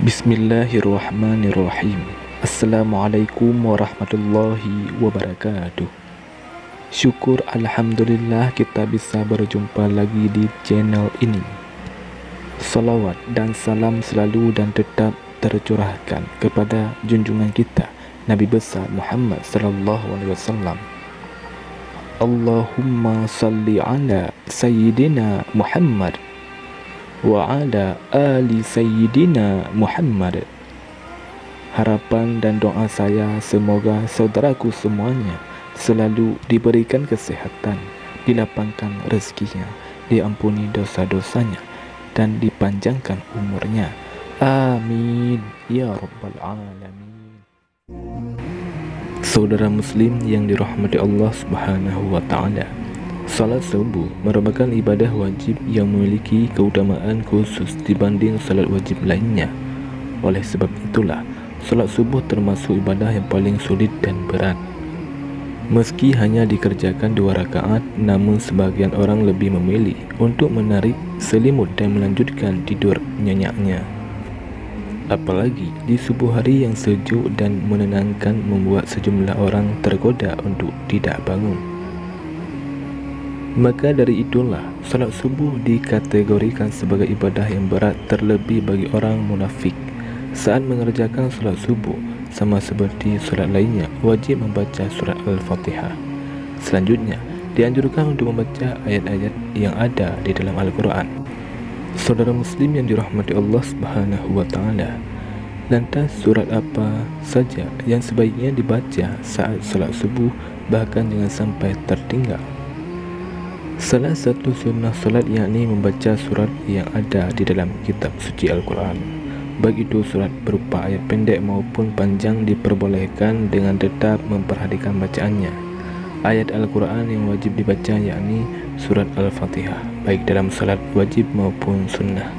Bismillahirrahmanirrahim. Assalamualaikum warahmatullahi wabarakatuh. Syukur alhamdulillah kita bisa berjumpa lagi di channel ini. Salawat dan salam selalu dan tetap tercurahkan kepada junjungan kita Nabi besar Muhammad sallallahu alaihi wasallam. Allahumma salli ala sayyidina Muhammad wa ala ali sayyidina Muhammad. Harapan dan doa saya semoga saudaraku semuanya selalu diberikan kesehatan, dilapangkan rezekinya, diampuni dosa-dosanya, dan dipanjangkan umurnya. Amin ya rabbal alamin. Saudara muslim yang dirahmati Allah Subhanahu wa taala, salat subuh merupakan ibadah wajib yang memiliki keutamaan khusus dibanding salat wajib lainnya. Oleh sebab itulah, salat subuh termasuk ibadah yang paling sulit dan berat. Meski hanya dikerjakan 2 rakaat, namun sebagian orang lebih memilih untuk menarik selimut dan melanjutkan tidur nyenyaknya. Apalagi di subuh hari yang sejuk dan menenangkan membuat sejumlah orang tergoda untuk tidak bangun. Maka dari itulah, salat subuh dikategorikan sebagai ibadah yang berat, terlebih bagi orang munafik. Saat mengerjakan salat subuh, sama seperti salat lainnya, wajib membaca surat Al-Fatihah. Selanjutnya, dianjurkan untuk membaca ayat-ayat yang ada di dalam Al-Quran. Saudara muslim yang dirahmati Allah Subhanahu wa taala, lantas surat apa saja yang sebaiknya dibaca saat salat subuh, bahkan jangan sampai tertinggal? Salah satu sunnah salat yakni membaca surat yang ada di dalam kitab suci Al-Quran. Baik itu surat berupa ayat pendek maupun panjang diperbolehkan dengan tetap memperhatikan bacaannya. Ayat Al-Quran yang wajib dibaca yakni surat Al-Fatihah, baik dalam salat wajib maupun sunnah.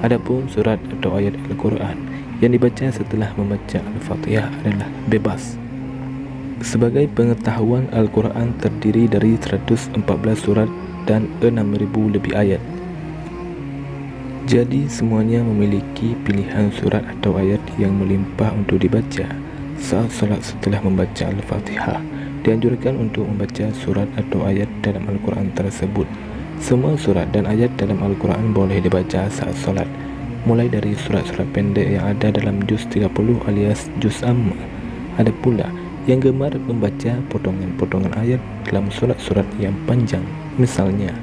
Adapun surat atau ayat Al-Quran yang dibaca setelah membaca Al-Fatihah adalah bebas. Sebagai pengetahuan, Al-Quran terdiri dari 114 surat dan 6.000 lebih ayat. Jadi semuanya memiliki pilihan surat atau ayat yang melimpah untuk dibaca saat salat setelah membaca Al-Fatihah. Dianjurkan untuk membaca surat atau ayat dalam Al-Quran tersebut. Semua surat dan ayat dalam Al-Quran boleh dibaca saat salat, mulai dari surat-surat pendek yang ada dalam juz 30 alias juz amma. Ada pula yang gemar membaca potongan-potongan ayat dalam surat-surat yang panjang misalnya,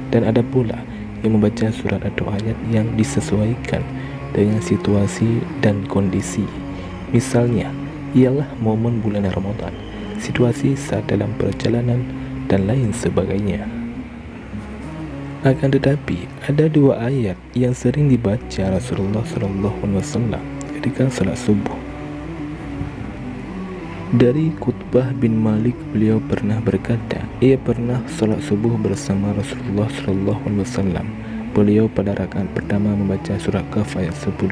dan ada pula yang membaca surat atau ayat yang disesuaikan dengan situasi dan kondisi. Misalnya ialah momen bulan Ramadan, situasi saat dalam perjalanan, dan lain sebagainya. Akan tetapi ada 2 ayat yang sering dibaca Rasulullah SAW ketika salat subuh. Dari Qutbah bin Malik, beliau pernah berkata, ia pernah salat subuh bersama Rasulullah SAW. Beliau pada rakaat pertama membaca surat Kahf ayat 10.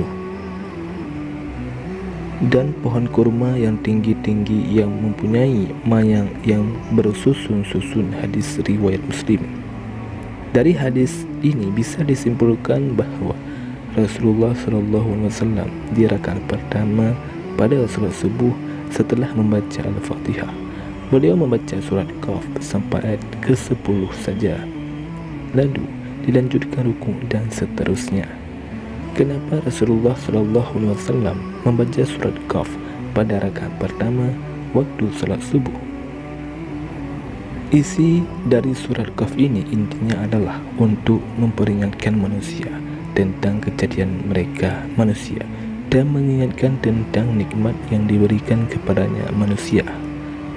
Dan pohon kurma yang tinggi-tinggi yang mempunyai mayang yang bersusun-susun. Hadis riwayat Muslim. Dari hadis ini bisa disimpulkan bahwa Rasulullah SAW di rakaat pertama pada salat subuh setelah membaca Al-Fatihah, beliau membaca surat Kahf sampai ayat ke-10 saja, lalu dilanjutkan rukuk dan seterusnya. Kenapa Rasulullah SAW membaca surat Kahf pada rakaat pertama waktu salat subuh? Isi dari surat Kahf ini intinya adalah untuk memperingatkan manusia tentang kejadian mereka manusia dan mengingatkan tentang nikmat yang diberikan kepadanya manusia.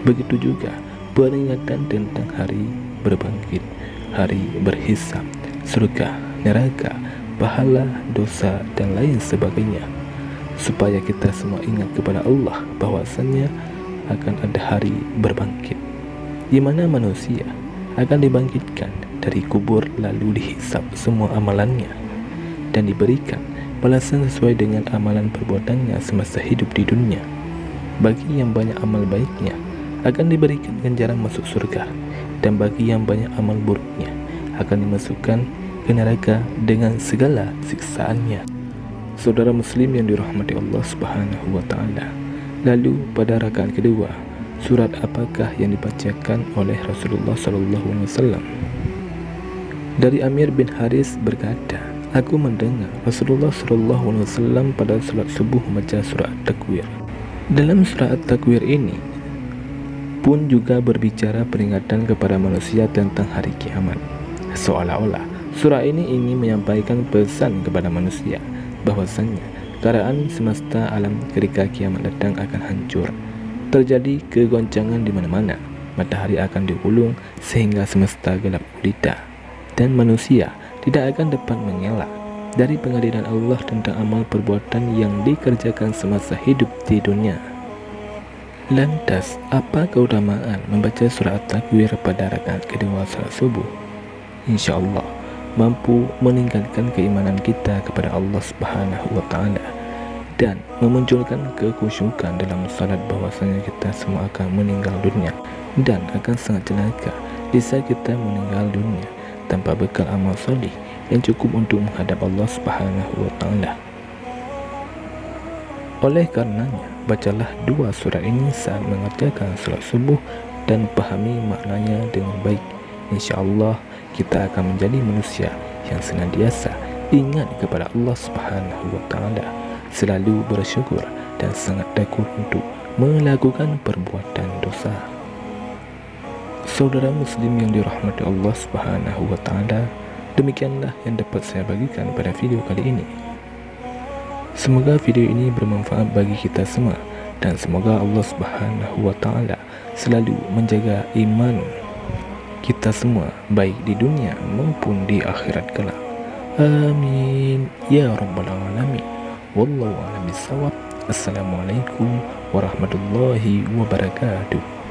Begitu juga peringatan tentang hari berbangkit, hari berhisab, surga, neraka, pahala, dosa, dan lain sebagainya, supaya kita semua ingat kepada Allah bahwasannya akan ada hari berbangkit, di mana manusia akan dibangkitkan dari kubur lalu dihisab semua amalannya dan diberikan balasan sesuai dengan amalan perbuatannya semasa hidup di dunia. Bagi yang banyak amal baiknya akan diberikan ganjaran masuk surga, dan bagi yang banyak amal buruknya akan dimasukkan ke neraka dengan segala siksaannya. Saudara muslim yang dirahmati Allah Subhanahu wa taala. Lalu pada rakaat kedua, surat apakah yang dibacakan oleh Rasulullah sallallahu alaihi wasallam? Dari Amir bin Haris berkata, aku mendengar Rasulullah sallallahu alaihi wasallam pada salat subuh membaca surah At-Takwir. Dalam surah At-Takwir ini pun juga berbicara peringatan kepada manusia tentang hari kiamat. Seolah-olah surah ini ingin menyampaikan pesan kepada manusia bahwasannya keadaan semesta alam ketika kiamat datang akan hancur. Terjadi kegoncangan di mana-mana, matahari akan digulung sehingga semesta gelap gulita, dan manusia tidak akan dapat mengelak dari pengadilan Allah tentang amal perbuatan yang dikerjakan semasa hidup di dunia. Lantas, apa keutamaan membaca surah At-Takwir pada rakaat kedua salat subuh? Insya Allah mampu meningkatkan keimanan kita kepada Allah Subhanahu wa taala dan memunculkan kekhusyukan dalam salat bahwasanya kita semua akan meninggal dunia dan akan sangat celaka jika kita meninggal dunia tanpa bekal amal soleh yang cukup untuk menghadap Allah Subhanahu wa taala. Oleh karenanya, bacalah dua surah ini saat mengerjakan salat subuh dan pahami maknanya dengan baik. InsyaAllah kita akan menjadi manusia yang senantiasa ingat kepada Allah Subhanahu wa taala, selalu bersyukur dan sangat takut untuk melakukan perbuatan dosa. Saudara muslim yang dirahmati Allah Subhanahu wa taala, demikianlah yang dapat saya bagikan pada video kali ini. Semoga video ini bermanfaat bagi kita semua dan semoga Allah Subhanahu wa taala selalu menjaga iman kita semua baik di dunia maupun di akhirat kelak. Amin ya rabbal alamin. Wallahu a'lam bishawab. Assalamualaikum warahmatullahi wabarakatuh.